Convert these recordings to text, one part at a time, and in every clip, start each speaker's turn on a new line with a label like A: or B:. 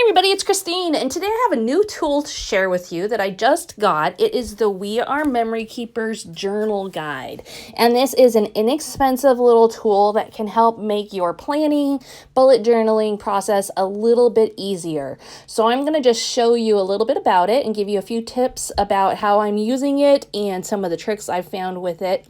A: Everybody, it's Christine, and today I have a new tool to share with you that I just got. It is the We Are Memory Keepers Journal Guide, and this is an inexpensive little tool that can help make your planning, bullet journaling process a little bit easier. So I'm going to just show you a little bit about it and give you a few tips about how I'm using it and some of the tricks I've found with it,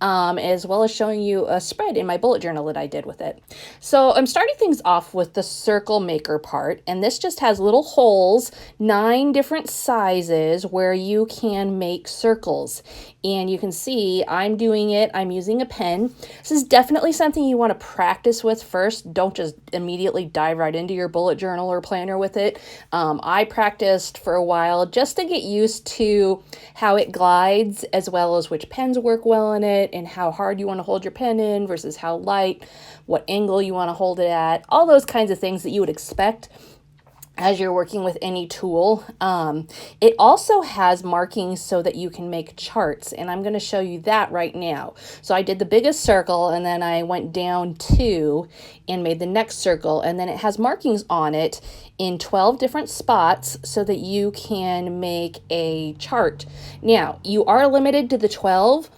A: as well as showing you a spread in my bullet journal that I did with it. So I'm starting things off with the circle maker part, and this just has little holes, 9 different sizes where you can make circles. And you can see I'm doing it, I'm using a pen. This is definitely something you want to practice with first. Don't just immediately dive right into your bullet journal or planner with it. I practiced for a while just to get used to how it glides, as well as which pens work well in it and how hard you want to hold your pen in versus how light, what angle you want to hold it at, all those kinds of things that you would expect as you're working with any tool. It also has markings so that you can make charts, and I'm going to show you that right now. So I did the biggest circle, and then I went down 2 and made the next circle, and then it has markings on it in 12 different spots so that you can make a chart. Now, you are limited to the 12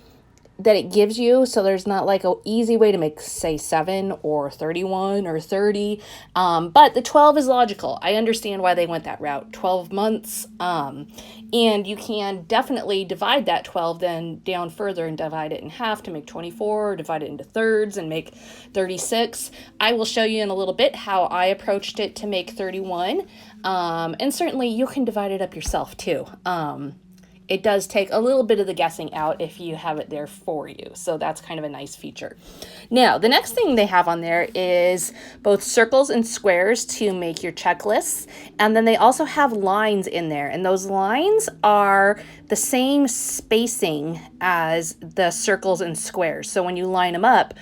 A: that it gives you, so there's not like an easy way to make, say, 7 or 31 or 30, but the 12 is logical. I understand why they went that route. 12 months, and you can definitely divide that 12 then down further and divide it in half to make 24, or divide it into thirds and make 36. I will show you in a little bit how I approached it to make 31, and certainly you can divide it up yourself too. It does take a little bit of the guessing out if you have it there for you. So that's kind of a nice feature. Now, the next thing they have on there is both circles and squares to make your checklists. And then they also have lines in there. And those lines are the same spacing as the circles and squares. So when you line them up,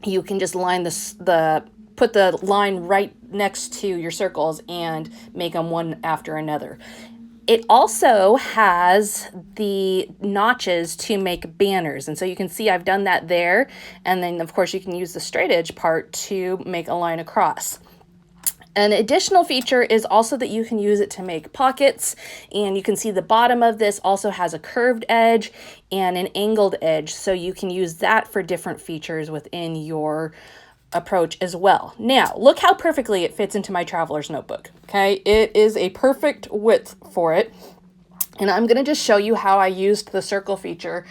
A: you can just line put the line right next to your circles and make them one after another. It also has the notches to make banners. And so you can see I've done that there. And then, of course, you can use the straight edge part to make a line across. An additional feature is also that you can use it to make pockets. And you can see the bottom of this also has a curved edge and an angled edge. So you can use that for different features within your approach as well. Now, look how perfectly it fits into my traveler's notebook. Okay, it is a perfect width for it. And I'm going to just show you how I used the circle feature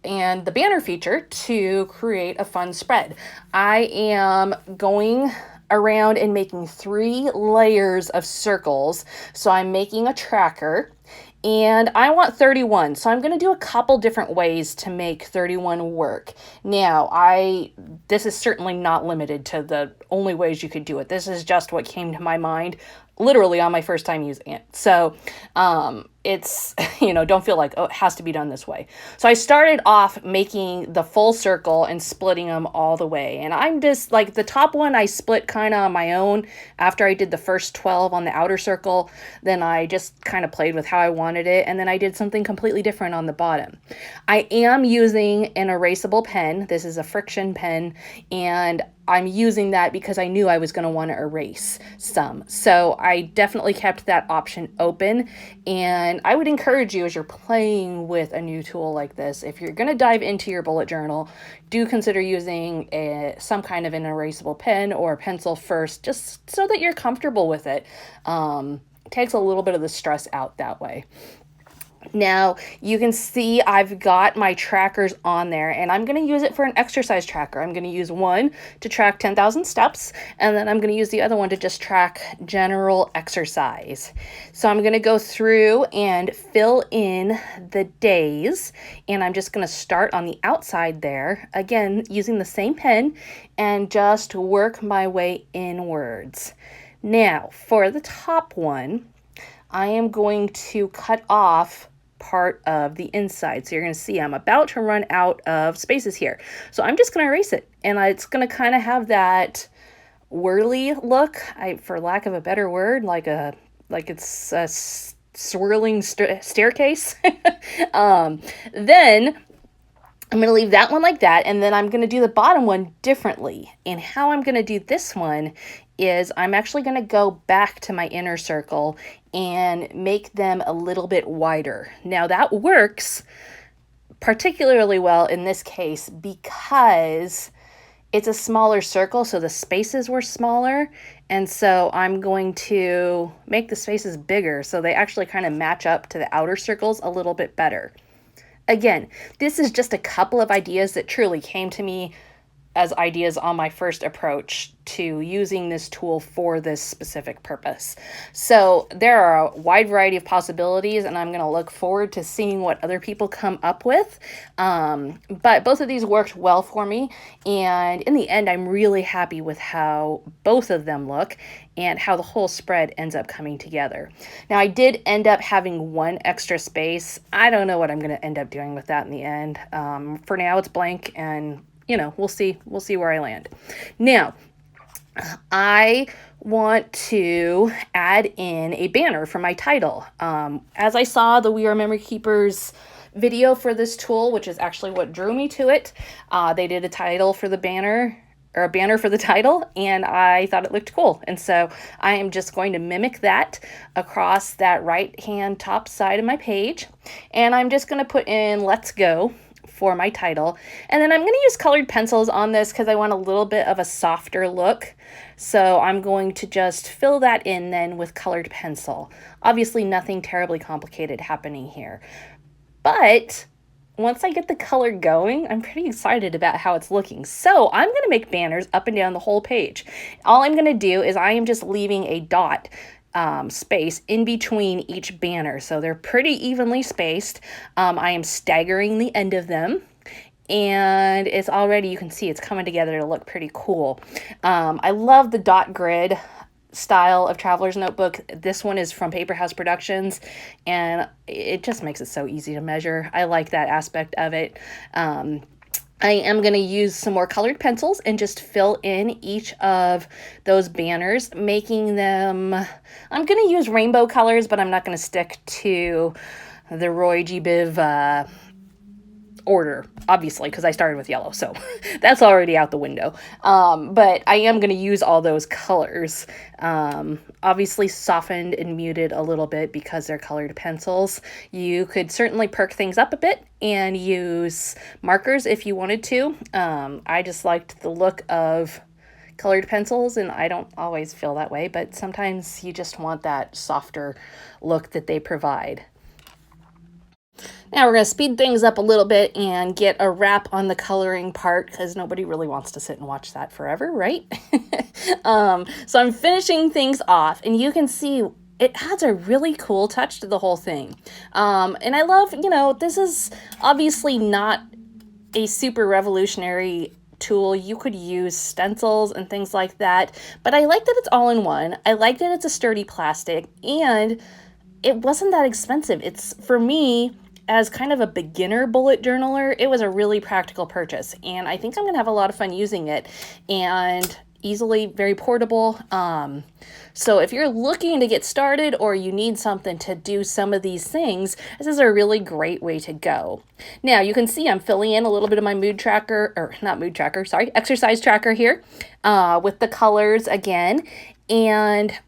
A: and the banner feature to create a fun spread. I am going around and making 3 layers of circles. So I'm making a tracker. And I want 31, so I'm going to do a couple different ways to make 31 work. Now, this is certainly not limited to the only ways you could do it. This is just what came to my mind literally on my first time using it. So it's, don't feel like, oh, it has to be done this way. So I started off making the full circle and splitting them all the way. And I'm just like the top one I split kind of on my own after I did the first 12 on the outer circle. Then I just kind of played with how I wanted it. And then I did something completely different on the bottom. I am using an erasable pen. This is a friction pen, and I'm using that because I knew I was going to want to erase some. So I definitely kept that option open. And I would encourage you, as you're playing with a new tool like this, if you're going to dive into your bullet journal, do consider using some kind of an erasable pen or pencil first, just so that you're comfortable with it. It takes a little bit of the stress out that way. Now, you can see I've got my trackers on there, and I'm going to use it for an exercise tracker. I'm going to use one to track 10,000 steps, and then I'm going to use the other one to just track general exercise. So I'm going to go through and fill in the days, and I'm just going to start on the outside there, again, using the same pen, and just work my way inwards. Now, for the top one, I am going to cut off part of the inside. So you're going to see I'm about to run out of spaces here. So I'm just going to erase it. And it's going to kind of have that whirly look, for lack of a better word, like it's a swirling staircase. Then I'm going to leave that one like that, and then I'm going to do the bottom one differently. And how I'm going to do this one is I'm actually going to go back to my inner circle and make them a little bit wider. Now that works particularly well in this case because it's a smaller circle, so the spaces were smaller. And so I'm going to make the spaces bigger so they actually kind of match up to the outer circles a little bit better. Again, this is just a couple of ideas that truly came to me as ideas on my first approach to using this tool for this specific purpose. So there are a wide variety of possibilities, and I'm going to look forward to seeing what other people come up with. But both of these worked well for me, and in the end, I'm really happy with how both of them look and how the whole spread ends up coming together. Now, I did end up having one extra space. I don't know what I'm going to end up doing with that in the end. For now, it's blank, and we'll see where I land. Now, I want to add in a banner for my title. As I saw the We Are Memory Keepers video for this tool, which is actually what drew me to it, they did a title for the banner, or a banner for the title, and I thought it looked cool. And so I am just going to mimic that across that right-hand top side of my page. And I'm just going to put in "Let's Go" for my title. And then I'm going to use colored pencils on this because I want a little bit of a softer look. So I'm going to just fill that in then with colored pencil. Obviously nothing terribly complicated happening here. But once I get the color going, I'm pretty excited about how it's looking. So I'm going to make banners up and down the whole page. All I'm going to do is I am just leaving a dot space in between each banner. So they're pretty evenly spaced. I am staggering the end of them, and it's already, you can see it's coming together to look pretty cool. I love the dot grid style of Traveler's Notebook. This one is from Paper House Productions, and it just makes it so easy to measure. I like that aspect of it. I am going to use some more colored pencils and just fill in each of those banners, making them, I'm going to use rainbow colors, but I'm not going to stick to the Roy G. Biv order, obviously, because I started with yellow, so that's already out the window. But I am going to use all those colors, obviously softened and muted a little bit because they're colored pencils. You could certainly perk things up a bit and use markers if you wanted to. I just liked the look of colored pencils, and I don't always feel that way, but sometimes you just want that softer look that they provide. Now we're going to speed things up a little bit and get a wrap on the coloring part because nobody really wants to sit and watch that forever, right? So I'm finishing things off, and you can see it adds a really cool touch to the whole thing. And I love, this is obviously not a super revolutionary tool. You could use stencils and things like that, but I like that it's all in one. I like that it's a sturdy plastic, and it wasn't that expensive. It's, for me, as kind of a beginner bullet journaler, it was a really practical purchase, and I think I'm gonna have a lot of fun using it, and easily very portable. So if you're looking to get started or you need something to do some of these things, this is a really great way to go. Now you can see I'm filling in a little bit of my exercise tracker here with the colors again, and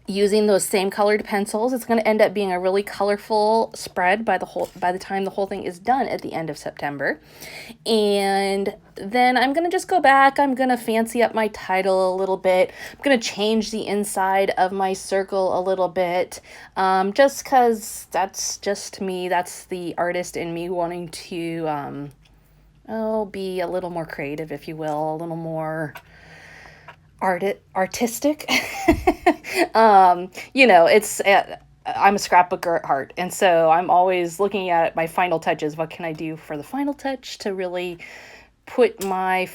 A: using those same colored pencils. It's going to end up being a really colorful spread by the time the whole thing is done at the end of September. And then I'm going to just go back. I'm going to fancy up my title a little bit. I'm going to change the inside of my circle a little bit, just because that's just me. That's the artist in me wanting to be a little more creative, if you will, a little more artistic. It's I'm a scrapbooker at heart, and so I'm always looking at my final touches. What can I do for the final touch to really put my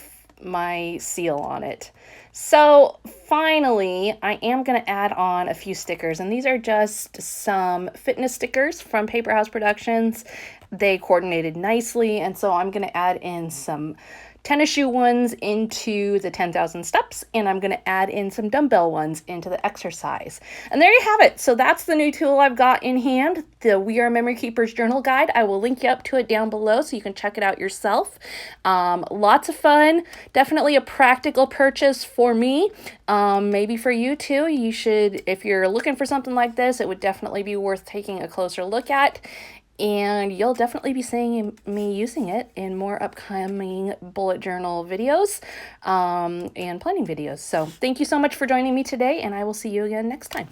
A: seal on it? So finally, I am going to add on a few stickers, and these are just some fitness stickers from Paper House Productions. They coordinated nicely, and so I'm going to add in some tennis shoe ones into the 10,000 steps, and I'm going to add in some dumbbell ones into the exercise. And there you have it. So that's the new tool I've got in hand, the We Are Memory Keepers Journal Guide. I will link you up to it down below so you can check it out yourself. Lots of fun. Definitely a practical purchase for me. Maybe for you too. You should, if you're looking for something like this, it would definitely be worth taking a closer look at. And you'll definitely be seeing me using it in more upcoming bullet journal videos and planning videos. So thank you so much for joining me today, and I will see you again next time.